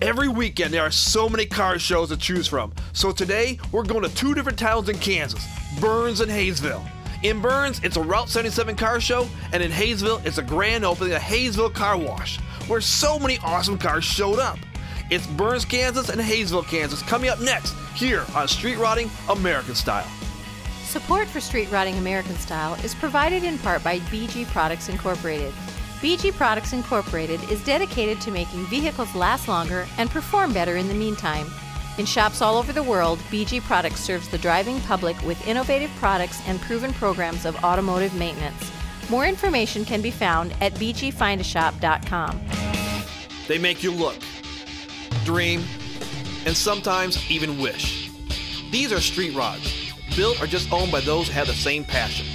Every weekend there are so many car shows to choose from. So today we're going to two different towns in Kansas, Burns and Haysville. In Burns, it's a Route 77 car show, and in Haysville, it's a grand opening of Haysville Car Wash, where so many awesome cars showed up. It's Burns, Kansas and Haysville, Kansas coming up next here on Street Rotting American Style. Support for Street Rotting American Style is provided in part by BG Products Incorporated. BG Products Incorporated is dedicated to making vehicles last longer and perform better in the meantime. In shops all over the world, BG Products serves the driving public with innovative products and proven programs of automotive maintenance. More information can be found at bgfindashop.com. They make you look, dream, and sometimes even wish. These are street rods, built or just owned by those who have the same passion.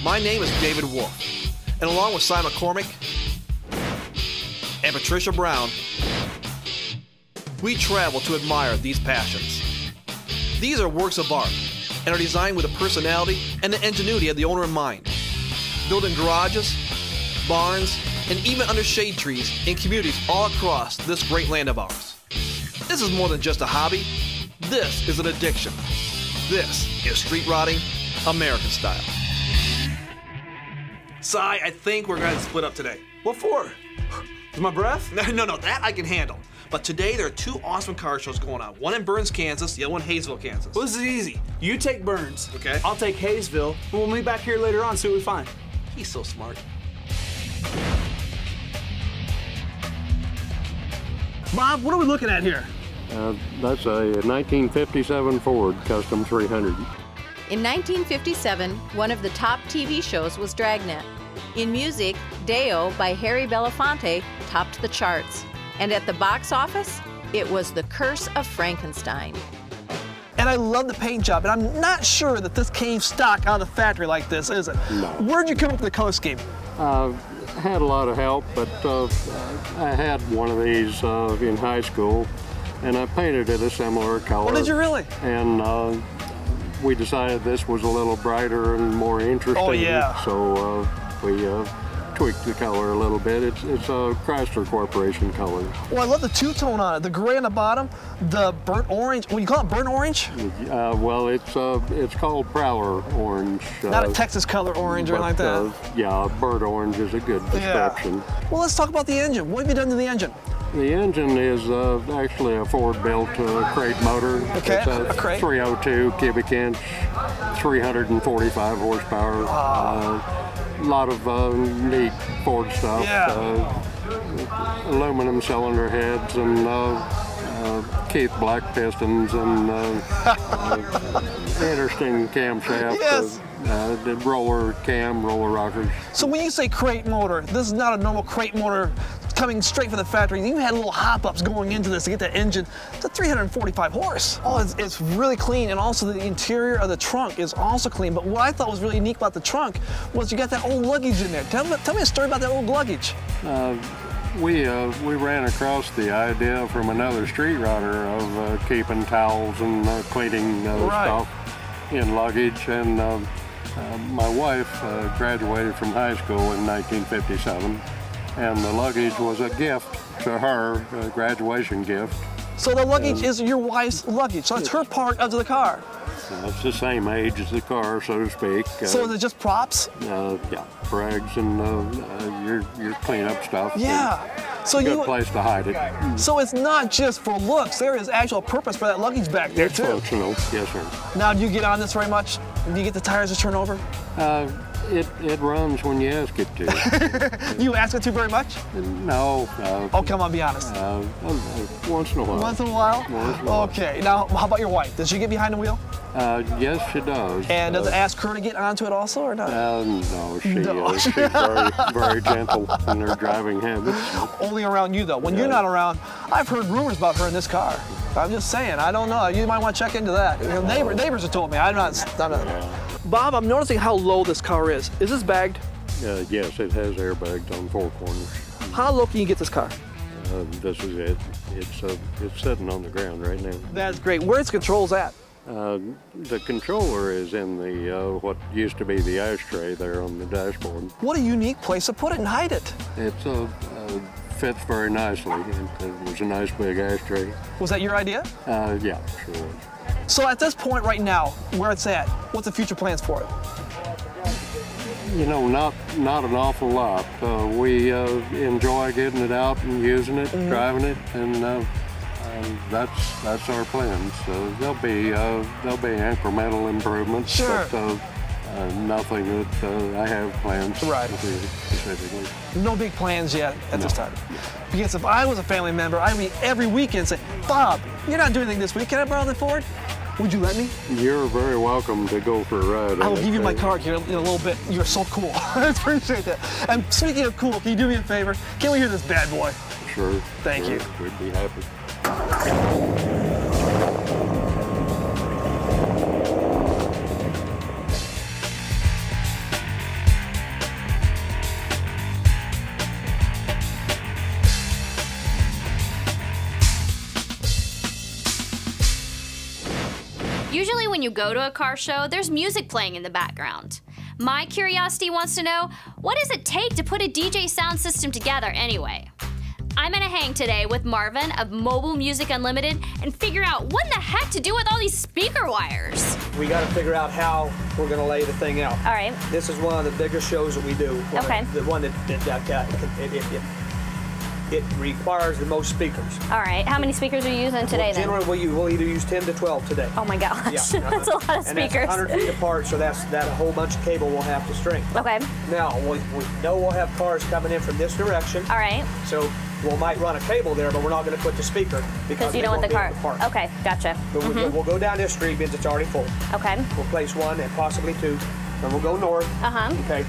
My name is David Wolf, and along with Simon McCormick and Patricia Brown, we travel to admire these passions. These are works of art and are designed with the personality and the ingenuity of the owner in mind. Built in garages, barns, and even under shade trees in communities all across this great land of ours. This is more than just a hobby. This is an addiction. This is Street Rotting American Style. Si, I think we're going to split up today. What for? Is my breath? No, that I can handle. But today there are two awesome car shows going on. One in Burns, Kansas, the other one in Haysville, Kansas. Well, this is easy. You take Burns. Okay. I'll take Haysville, and we'll meet back here later on, see what we find. He's so smart. Bob, what are we looking at here? That's a 1957 Ford Custom 300. In 1957, one of the top TV shows was Dragnet. In music, Deo by Harry Belafonte topped the charts. And at the box office, it was The Curse of Frankenstein. And I love the paint job, and I'm not sure that this came stock out of the factory like this, is it? No. Where'd you come up with the color scheme? Had a lot of help, but I had one of these in high school, and I painted it a similar color. Oh, did you really? And we decided this was a little brighter and more interesting. Oh, yeah. So we tweaked the color a little bit. It's a Chrysler Corporation color. Well, I love the two-tone on it. The gray on the bottom, the burnt orange. What do you call it, burnt orange? Well, it's called Prowler Orange. Not a Texas color orange or anything like that. Yeah, burnt orange is a good description. Yeah. Well, let's talk about the engine. What have you done to the engine? The engine is actually a Ford-built crate motor. Okay, it's a crate. 302 cubic inch, 345 horsepower. A lot of neat Ford stuff. Yeah. Aluminum cylinder heads and Keith Black pistons and interesting camshaft. Yes. The roller rockers. So when you say crate motor, this is not a normal crate motor coming straight from the factory. You had little hop-ups going into this to get that engine to 345 horse. Oh, it's really clean, and also the interior of the trunk is also clean. But what I thought was really unique about the trunk was you got that old luggage in there. Tell me a story about that old luggage. We ran across the idea from another street rodder of keeping towels and cleaning stuff in luggage, and my wife graduated from high school in 1957, and the luggage was a gift to her, a graduation gift. So the luggage is your wife's luggage, so it's her part of the car. It's the same age as the car, so to speak. So is it just props? Yeah, brags and your cleanup stuff. Yeah. So good place to hide it. So it's not just for looks. There is actual purpose for that luggage back there, too. It's functional, yes, sir. Now, do you get on this very much? Do you get the tires to turn over? It runs when you ask it to. You ask it to very much? No. Oh, come on, be honest. Once in a while. Once in a while? Once in a while. Okay. Now, how about your wife? Does she get behind the wheel? Yes, she does. And does it ask her to get onto it also, or not? No, she's very gentle in her driving habits. Only around you, though. When you're not around, I've heard rumors about her in this car. I'm just saying, I don't know. You might want to check into that. Neighbors have told me. I'm not. Bob, I'm noticing how low this car is. Is this bagged? Yes, it has airbags on four corners. How low can you get this car? This is it. It's sitting on the ground right now. That's great. Where's the controls at? The controller is in the what used to be the ashtray there on the dashboard. What a unique place to put it and hide it. It's a fits very nicely. It was a nice big ashtray. Was that your idea? Yeah, sure was. So at this point right now, where it's at, what's the future plans for it? You know, not an awful lot. We enjoy getting it out and using it, driving it, and that's our plans. There'll be incremental improvements, sure. But nothing that I have plans to do specifically. No big plans yet at this time. Because if I was a family member, I would every weekend say, Bob, you're not doing anything this week. Can I borrow the Ford? Would you let me? You're very welcome to go for a ride. I will give you my card here in a little bit. You're so cool. I appreciate that. And speaking of cool, can you do me a favor? Can we hear this bad boy? Sure. Thank you. We'd be happy. Usually when you go to a car show, there's music playing in the background. My curiosity wants to know, what does it take to put a DJ sound system together anyway? I'm gonna hang today with Marvin of Mobile Music Unlimited and figure out what the heck to do with all these speaker wires. We gotta figure out how we're gonna lay the thing out. All right. This is one of the bigger shows that we do. Okay. The one that it requires the most speakers. All right. How many speakers are you using today then? Generally, we'll either use 10 to 12 today. Oh my gosh, Yeah. that's a lot of speakers. And that's 100 feet apart, so that's a whole bunch of cable we'll have to string. Okay. Now, we know we'll have cars coming in from this direction. All right. So we might run a cable there, but we're not going to put the speaker because you don't want the car. Okay, gotcha. But we'll go down this street because it's already full. Okay. We'll place one and possibly two. Then we'll go north. Okay.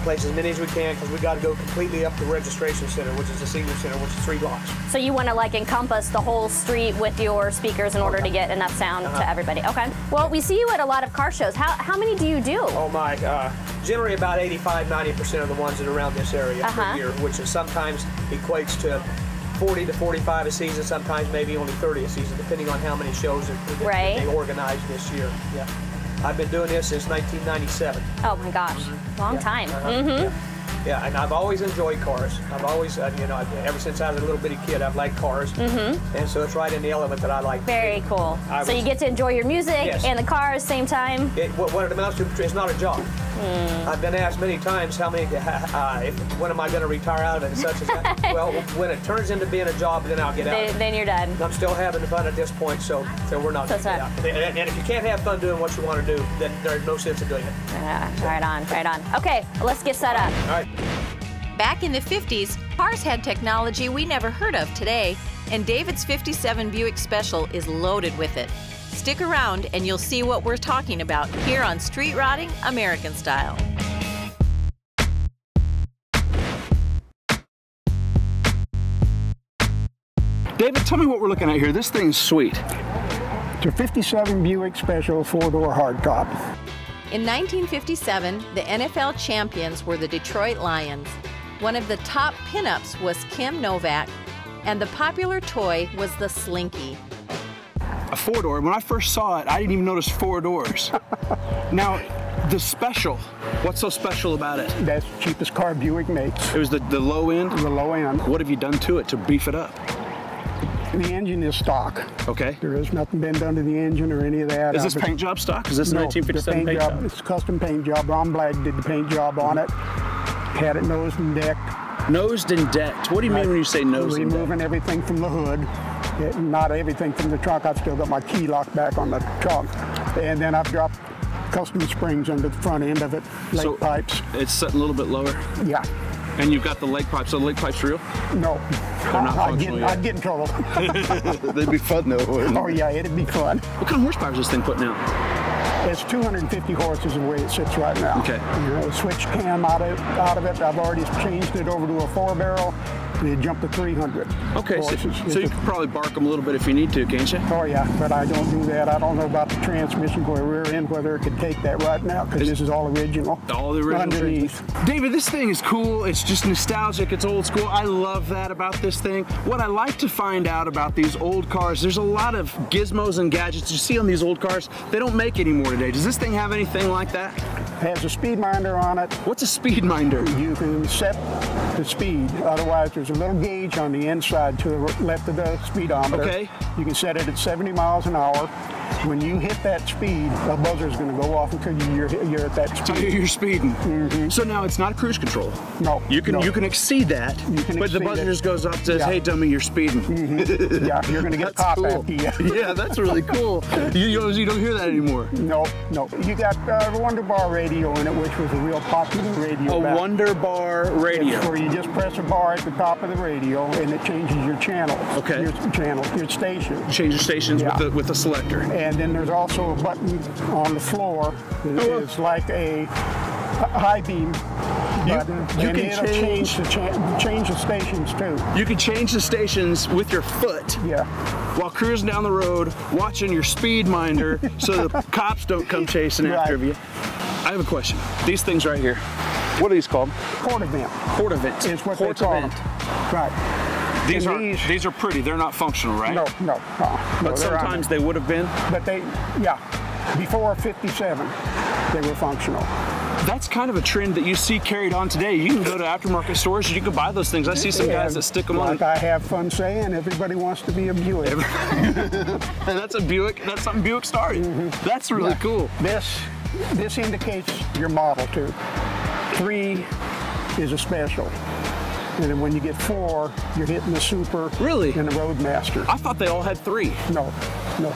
Place as many as we can because we got to go completely up the registration center, which is the senior center, which is 3 blocks. So you want to like encompass the whole street with your speakers in order to get enough sound to everybody. Okay. Well, we see you at a lot of car shows. How many do you do? Oh my, generally about 85–90% of the ones that are around this area per year, which is sometimes equates to 40 to 45 a season, sometimes maybe only 30 a season, depending on how many shows that they organize this year. Yeah. I've been doing this since 1997. Oh my gosh, long time. Yeah, and I've always enjoyed cars. I've always, you know, ever since I was a little bitty kid, I've liked cars. And so it's right in the element that I like. Very cool. So you get to enjoy your music and the car at the same time? What it amounts to is not a job. I've been asked many times how many, when am I going to retire out of it and such as that. Well, when it turns into being a job, then I'll get out. Then you're done. I'm still having fun at this point, so we're not going to get out. And if you can't have fun doing what you want to do, then there's no sense in doing it. Right on, right on. Okay, let's get set up. All right. Back in the 50s, cars had technology we never heard of today, and David's 57 Buick Special is loaded with it. Stick around and you'll see what we're talking about here on Street Rotting American Style. David, tell me what we're looking at here. This thing's sweet. It's a 57 Buick Special 4-door hardtop. In 1957, the NFL champions were the Detroit Lions. One of the top pinups was Kim Novak, and the popular toy was the Slinky. A 4-door. When I first saw it, I didn't even notice 4 doors. Now, the Special, what's so special about it? That's the cheapest car Buick makes. It was the low end? The low end. What have you done to it to beef it up? The engine is stock. Okay. There has nothing been done to the engine or any of that. Is this paint job stock? Is this no, 1957 paint job? It's a custom paint job. Ron Black did the paint job on it. Had it nosed and decked. Nosed and decked. What do you mean when you say nosed and decked? Removing everything from the hood. Not everything from the trunk. I've still got my key lock back on the trunk. And then I've dropped custom springs under the front end of it, lake pipes. It's set a little bit lower? Yeah. And you've got the lake pipes. So the lake pipes real? No. They're not functional yet. I'd get in trouble. They'd be fun though, wouldn't they? Oh yeah, it'd be fun. What kind of horsepower is this thing putting out? It's 250 horses the way it sits right now. Okay. You know, switched cam out of it. I've already changed it over to a 4-barrel. They jumped to 300. Okay, so you could probably bark them a little bit if you need to, can't you? Oh yeah, but I don't do that. I don't know about the transmission for a rear end, whether it could take that right now, because this is all original. All the original underneath. David, this thing is cool. It's just nostalgic. It's old school. I love that about this thing. What I like to find out about these old cars, there's a lot of gizmos and gadgets you see on these old cars. They don't make anymore today. Does this thing have anything like that? It has a speed minder on it. What's a speed minder? You can set the speed. Otherwise, there's a little gauge on the inside to the left of the speedometer. Okay. You can set it at 70 miles an hour. When you hit that speed, the buzzer's going to go off until you're at that speed. So you're speeding. So now it's not cruise control. No. You can exceed that, but the buzzer just goes up and says, "Hey, dummy, you're speeding." Yeah, you're going to get popped after you. Yeah, that's really cool. You don't hear that anymore. No. You got a Wonder Bar radio in it, which was a real popular radio. A Wonder Bar radio. It's where you just press a bar at the top of the radio, and it changes your channel. Okay. Your station. Change your stations with the selector. And then there's also a button on the floor that is like a high beam button. You and can change the stations too. You can change the stations with your foot. Yeah. While cruising down the road, watching your speed minder so the cops don't come chasing after you. I have a question. These things right here, what are these called? Port event. Port event. Is what they call them. Right. These are pretty. They're not functional, right? No. But sometimes they would have been. But before '57, they were functional. That's kind of a trend that you see carried on today. You can go to aftermarket stores and you can buy those things. I see some guys that stick them on. Like I have fun saying, everybody wants to be a Buick. And that's a Buick. That's something Buick started. That's really cool. This indicates your model too. 3 is a special. And then when you get 4, you're hitting the Super really? And the Roadmaster. I thought they all had 3. No,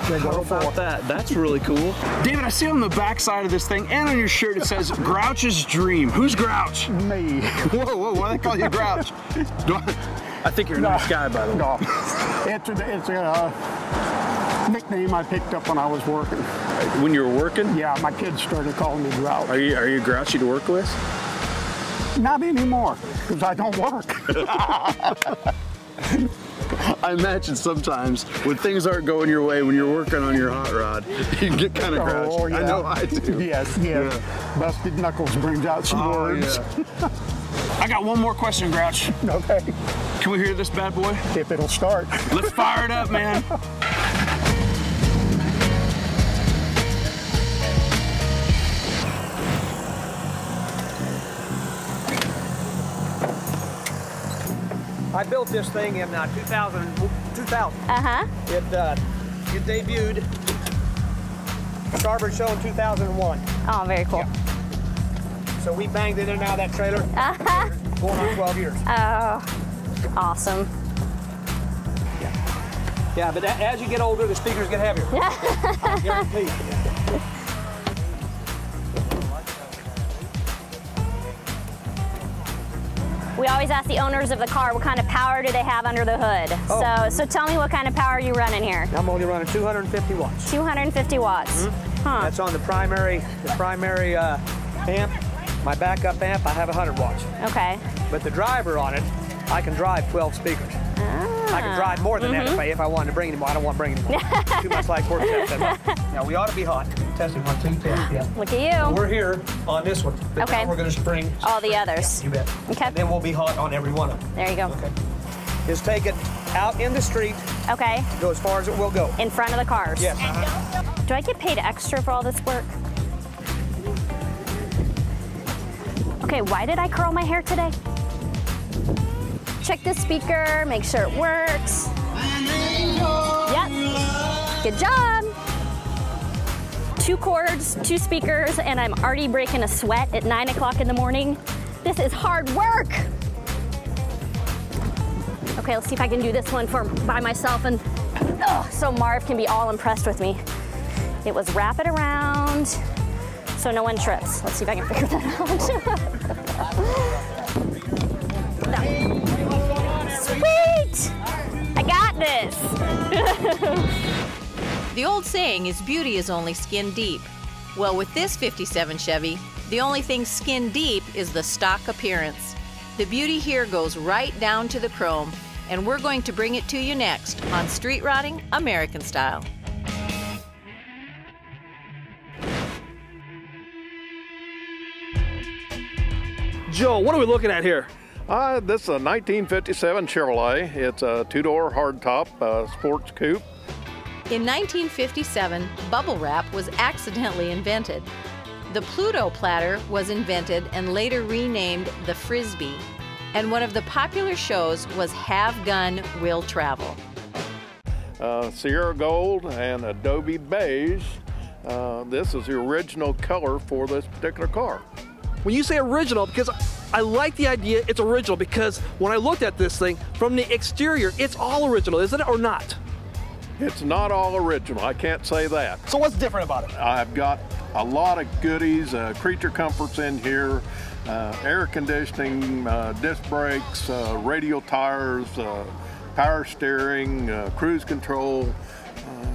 they go to 4. How about that? That's really cool. David, I see on the back side of this thing and on your shirt it says Grouch's Dream. Who's Grouch? Me. Whoa, why do they call you Grouch? I think you're a nice guy, by the way. No, it's a nickname I picked up when I was working. When you were working? Yeah, my kids started calling me Grouch. Are you grouchy to work with? Not anymore, because I don't work. I imagine sometimes when things aren't going your way, when you're working on your hot rod, you can get kind of grouchy. Oh, yeah. I know I do. Yes. Busted knuckles brings out some words. Yeah. I got one more question, Grouch. Okay. Can we hear this bad boy? If it'll start. Let's fire it up, man. I built this thing in 2000. It debuted Starboard Show in 2001. Oh, very cool. Yeah. So we banged it in and out of that trailer. Going on 12 years. Oh, awesome. Yeah, but as you get older, the speakers get heavier. I guarantee you. We always ask the owners of the car what kind of power do they have under the hood. Oh. So tell me what kind of power you running here. I'm only running 250 watts. 250 watts. Huh. That's on the primary amp. My backup amp, I have 100 watts. Okay. But the driver on it, I can drive 12 speakers. I can drive more than that if I wanted to bring any more. I don't want to bring any more. Too much like work test. Now we ought to be hot. Testing 1, 2, test. Yeah. Look at you. We're here on this one. But now we're going to spring all the others. You bet. Okay. And then we'll be hot on every one of them. There you go. Okay. Just take it out in the street. Okay. Go as far as it will go. In front of the cars. Yes. Do I get paid extra for all this work? Okay, why did I curl my hair today? Check the speaker, make sure it works. Yep. Good job. 2 cords, 2 speakers, and I'm already breaking a sweat at 9 o'clock in the morning. This is hard work. Okay, let's see if I can do this one by myself, and so Marv can be all impressed with me. It was wrap it around so no one trips. Let's see if I can figure that out. Sweet! I got this. The old saying is beauty is only skin deep. Well, with this 57 Chevy, the only thing skin deep is the stock appearance. The beauty here goes right down to the chrome, and we're going to bring it to you next on Street Rotting American Style. Joe, what are we looking at here? This is a 1957 Chevrolet. It's a 2-door hardtop sports coupe. In 1957, bubble wrap was accidentally invented. The Pluto platter was invented and later renamed the Frisbee. and one of the popular shows was Have Gun, Will Travel. Sierra Gold and Adobe Beige. This is the original color for this particular car. When you say original, because I like the idea it's original, because when I looked at this thing from the exterior, it's all original, isn't it, or not? It's not all original, I can't say that. So what's different about it? I've got a lot of goodies, creature comforts in here, air conditioning, disc brakes, radial tires, power steering, cruise control.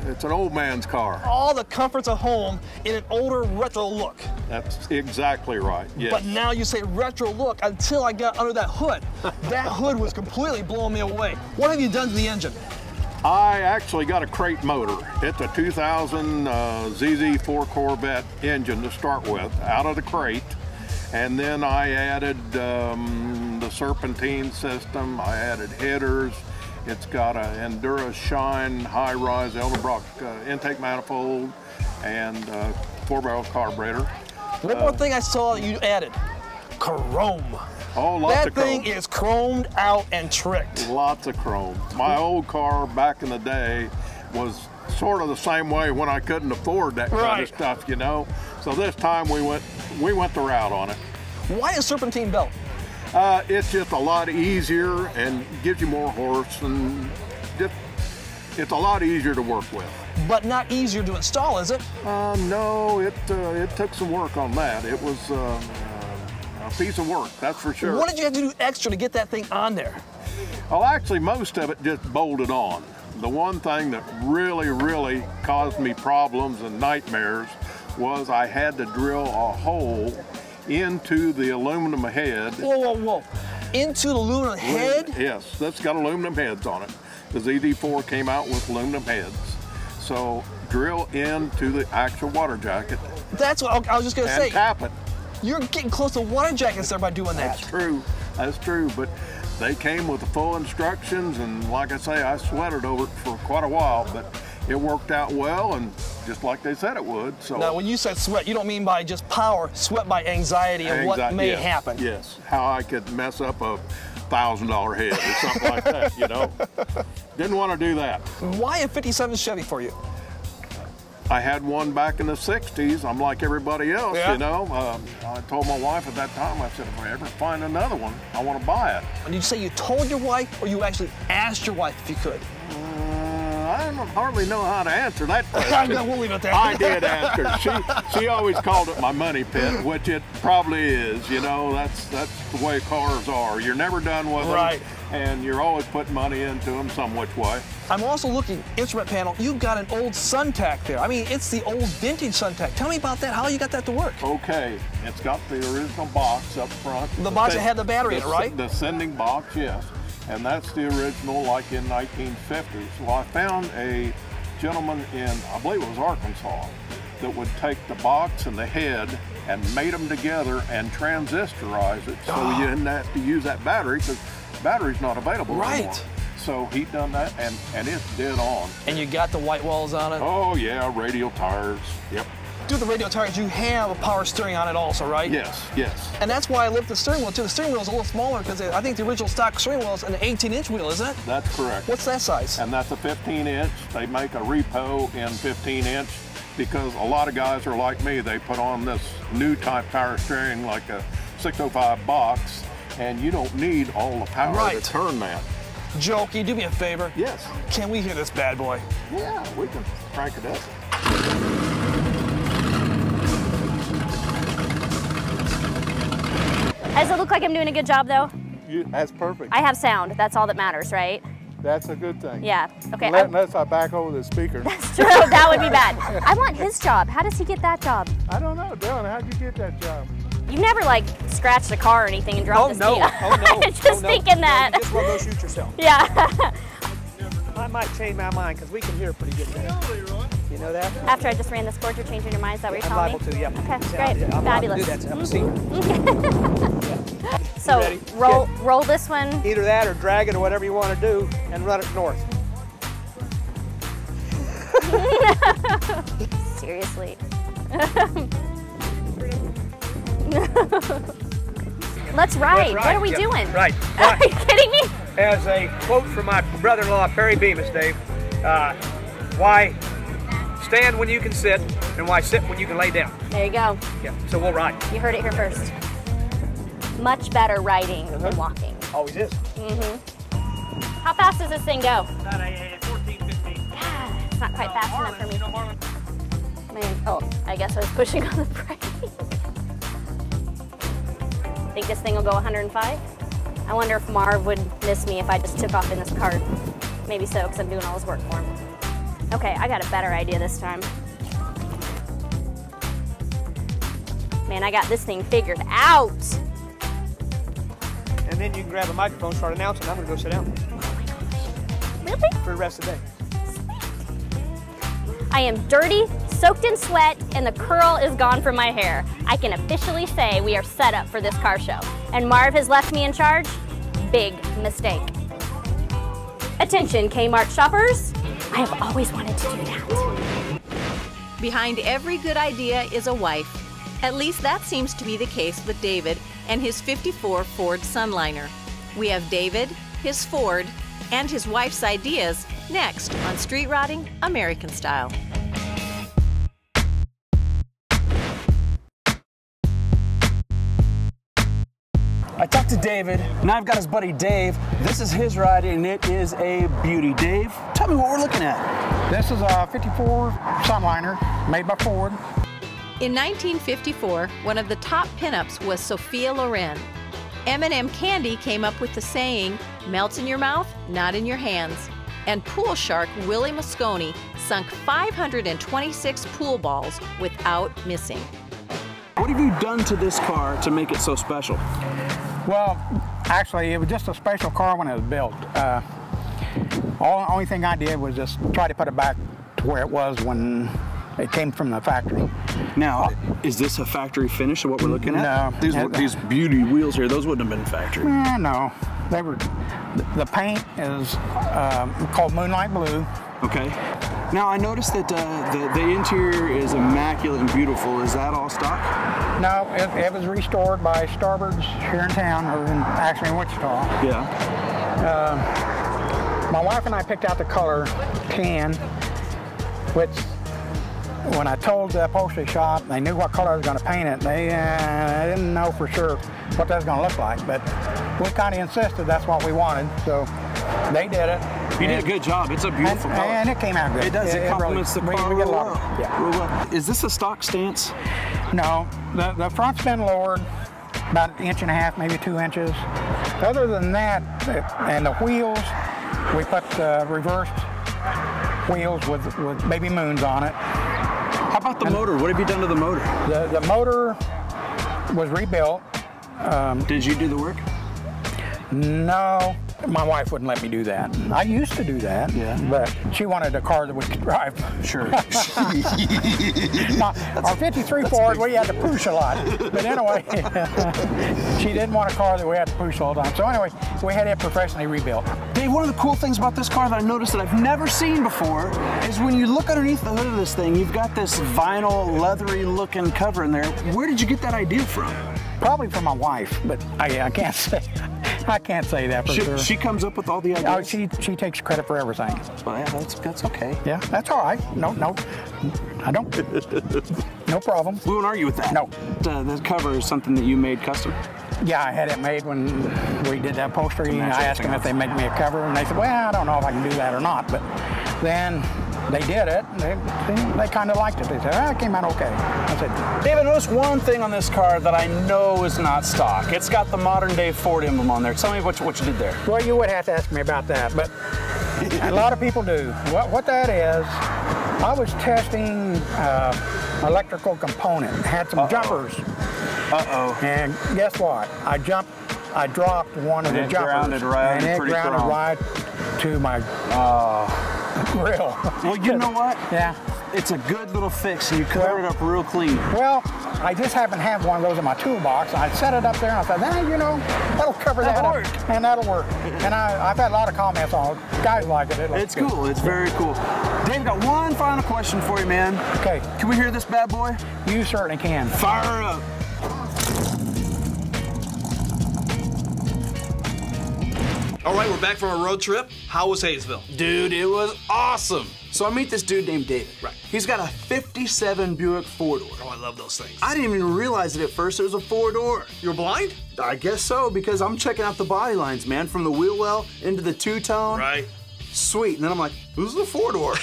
It's an old man's car. All the comforts of home in an older retro look. That's exactly right, yes. But now you say retro look until I got under that hood. That hood was completely blowing me away. What have you done to the engine? I actually got a crate motor. It's a 2000 ZZ4 Corvette engine to start with, out of the crate. And then I added the serpentine system, I added headers. It's got an Endura Shine high-rise Elderbrock intake manifold and 4-barrel carburetor. One more thing I saw you added, chrome. Oh, lots of chrome. That thing is chromed out and tricked. Lots of chrome. My old car back in the day was sort of the same way when I couldn't afford that kind of stuff, you know. So this time we went the route on it. Why a serpentine belt? It's just a lot easier and gives you more horse, and it's a lot easier to work with. But not easier to install, is it? No, it took some work on that. It was a piece of work, that's for sure. What did you have to do extra to get that thing on there? Well, actually, most of it just bolted on. The one thing that really caused me problems and nightmares was I had to drill a hole into the aluminum head. Whoa. Into the aluminum head? Yes, that's got aluminum heads on it. The ZZ4 came out with aluminum heads. So drill into the actual water jacket. That's what I was just going to say. And tap it. You're getting close to water jackets there by doing that. That's true, but they came with the full instructions, and like I say, I sweated over it for quite a while, but it worked out well, and just like they said it would. So now, when you said sweat, you don't mean by just power, sweat by anxiety and what may happen. Yes, how I could mess up a $1,000 head or something like that, you know. Didn't want to do that. Why a 57 Chevy for you? I had one back in the 60s. I'm like everybody else, you know. I told my wife at that time, I said, if I ever find another one, I want to buy it. Did you say you told your wife, or you actually asked your wife if you could? I don't hardly know how to answer that question. We'll leave it there. I did ask her. She always called it my money pit, which it probably is. You know, that's the way cars are. You're never done with them, and you're always putting money into them some which way. I'm also looking, instrument panel, you've got an old Suntech there. I mean, it's the old vintage Suntech. Tell me about that, how you got that to work. Okay, it's got the original box up front. The box that had the battery in it, right? The sending box, yes. And that's the original, like in 1950s. Well, I found a gentleman in, I believe it was Arkansas, that would take the box and the head and mate them together and transistorize it, so you didn't have to use that battery, because the battery's not available anymore. So he done that, and it's dead on. And you got the white walls on it? Oh yeah, radial tires, yep. Dude, the radial tires, you have a power steering on it also, right? Yes, yes. And that's why I lifted the steering wheel too. The steering wheel is a little smaller because I think the original stock steering wheel is an 18-inch wheel, isn't it? That's correct. What's that size? And that's a 15-inch. They make a repo in 15-inch because a lot of guys are like me. They put on this new type power steering like a 605 box, and you don't need all the power to turn that. Joe, can you do me a favor? Yes. Can we hear this bad boy? Yeah, we can crank it up. Does it look like I'm doing a good job, though? That's perfect. I have sound. That's all that matters, right? That's a good thing. Yeah. Okay. Unless I back over the speaker. That's true. That would be bad. I want his job. How does he get that job? I don't know, Dylan. How'd you get that job? You've never like scratched a car or anything and dropped the seat. Oh no! Just thinking that. You just want to go shoot yourself. Yeah. I might change my mind because we can hear pretty good there. You know that? After I just ran this course, you're changing your mind. Is that what you're telling me? I'm liable to, yeah. Okay, great. I'm Fabulous. liable to do that. I'm a senior. So roll this one. Either that or drag it or whatever you want to do and run it north. Seriously. Let's ride. Let's ride. What are we Yeah, doing? Right. Are you kidding me? As a quote from my brother-in-law, Perry Bemis, Dave, why stand when you can sit, and why sit when you can lay down? There you go. Yeah, so we'll ride. You heard it here first. Much better riding than walking. Always is. How fast does this thing go? About 14, 15. God, it's not quite fast enough for me. Man, oh, I guess I was pushing on the brake. Think this thing will go 105? I wonder if Marv would miss me if I just took off in this cart. Maybe so, because I'm doing all his work for him. Okay, I got a better idea this time. Man, I got this thing figured out. And then you can grab a microphone, start announcing. I'm going to go sit down. Oh my gosh. Really? For the rest of the day. I am dirty, soaked in sweat, and the curl is gone from my hair. I can officially say we are set up for this car show. And Marv has left me in charge? Big mistake. Attention, Kmart shoppers. I have always wanted to do that. Behind every good idea is a wife. At least that seems to be the case with David and his '54 Ford Sunliner. We have David, his Ford, and his wife's ideas next on Street Rotting American Style. I talked to David, and I've got his buddy Dave. This is his ride, and it is a beauty. Dave, tell me what we're looking at. This is a 54 Sunliner made by Ford. In 1954, one of the top pinups was Sophia Loren. M&M Candy came up with the saying, "Melts in your mouth, not in your hands." And pool shark Willie Moscone sunk 526 pool balls without missing. What have you done to this car to make it so special? Well, actually, it was just a special car when it was built. Only thing I did was just try to put it back to where it was when it came from the factory. Now, is this a factory finish of what we're looking at? No. These beauty wheels here, those wouldn't have been factory. No, they were. The paint is called Moonlight Blue. Okay. Now, I noticed that the interior is immaculate and beautiful. Is that all stock? No, it was restored by Starbird's here in town, or actually in Wichita. Yeah. My wife and I picked out the color tan, which when I told the upholstery shop, they knew what color I was going to paint it. They didn't know for sure what that was going to look like, but we kind of insisted that's what we wanted, so they did it. You did a good job. It's a beautiful color. And it came out good. It does. It complements the car. We get a lot of, yeah. Is this a stock stance? No, the front's been lowered about 1.5 inches, maybe 2 inches. Other than that, and the wheels, we put reversed wheels with baby moons on it. How about the motor? What have you done to the motor? The motor was rebuilt. Did you do the work? No, my wife wouldn't let me do that. I used to do that, but she wanted a car that we could drive. Sure. Our 53 Ford, we had to push a lot. But anyway, she didn't want a car that we had to push all the time. So anyway, we had it professionally rebuilt. Dave, one of the cool things about this car that I noticed that I've never seen before is when you look underneath the hood of this thing, you've got this vinyl, leathery looking cover in there. Where did you get that idea from? Probably from my wife, but I can't say. I can't say that for sure. She comes up with all the ideas? Oh, she takes credit for everything. Well, yeah, that's okay. Yeah, that's all right. No, I don't. No problem. We won't argue with that. No. The cover is something that you made custom? Yeah, I had it made when we did the upholstery. I asked them if they make me a cover, and they said, well, I don't know if I can do that or not. But then they did it, and they kind of liked it. They said, it came out okay. I said, David, notice one thing on this car that I know is not stock. It's got the modern day Ford emblem on there. Tell me what you did there. Well, you would have to ask me about that, but a lot of people do. What that is, I was testing electrical component. Had some jumpers. And guess what? I dropped one of the jumpers. And it grounded right to my grill. Well, you know what? Yeah. It's a good little fix, and you covered it up real clean. Well, I just happen to have one of those in my toolbox. I set it up there, and I thought, that'll cover that up, and that'll work. And I've had a lot of comments on it. Guys like it. It's cool. It's very cool. Dave, got one final question for you, man. Okay. Can we hear this bad boy? You certainly can. Fire her up. All right, we're back from a road trip. How was Haysville? Dude, it was awesome. So I meet this dude named David. Right. He's got a 57 Buick 4-door. Oh, I love those things. I didn't even realize it at first it was a 4-door. You were blind? I guess so, because I'm checking out the body lines, man, from the wheel well into the two-tone. Right. Sweet. And then I'm like, this is a 4-door.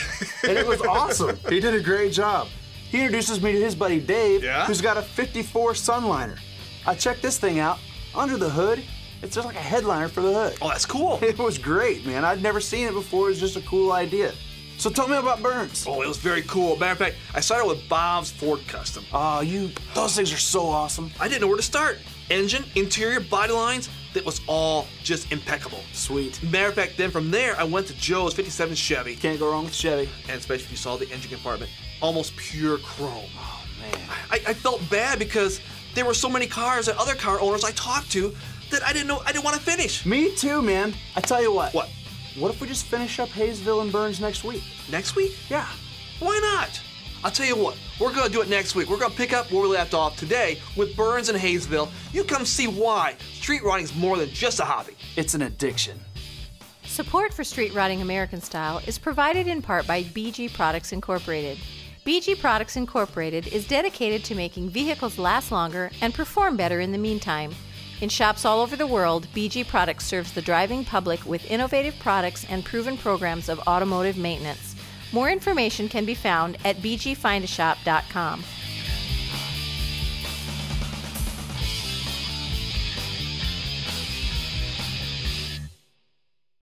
And it was awesome. He did a great job. He introduces me to his buddy Dave, who's got a 54 Sunliner. I checked this thing out. Under the hood, it's just like a headliner for the hood. Oh, that's cool. It was great, man. I'd never seen it before. It was just a cool idea. So tell me about Burns. Oh, it was very cool. Matter of fact, I started with Bob's Ford Custom. Those things are so awesome. I didn't know where to start. Engine, interior, body lines, that was all just impeccable. Sweet. Matter of fact, then from there, I went to Joe's 57 Chevy. Can't go wrong with Chevy. And especially if you saw the engine compartment, almost pure chrome. Oh, man. I felt bad because there were so many cars that other car owners I talked to that I didn't want to finish. Me too, man. I tell you what. What? What if we just finish up Haysville and Burns next week? Next week? Yeah. Why not? I'll tell you what, we're gonna do it next week. We're gonna pick up where we left off today with Burns and Haysville. You come see why street riding is more than just a hobby. It's an addiction. Support for Street Riding American Style is provided in part by BG Products Incorporated. BG Products Incorporated is dedicated to making vehicles last longer and perform better in the meantime. In shops all over the world, BG Products serves the driving public with innovative products and proven programs of automotive maintenance. More information can be found at bgfindashop.com.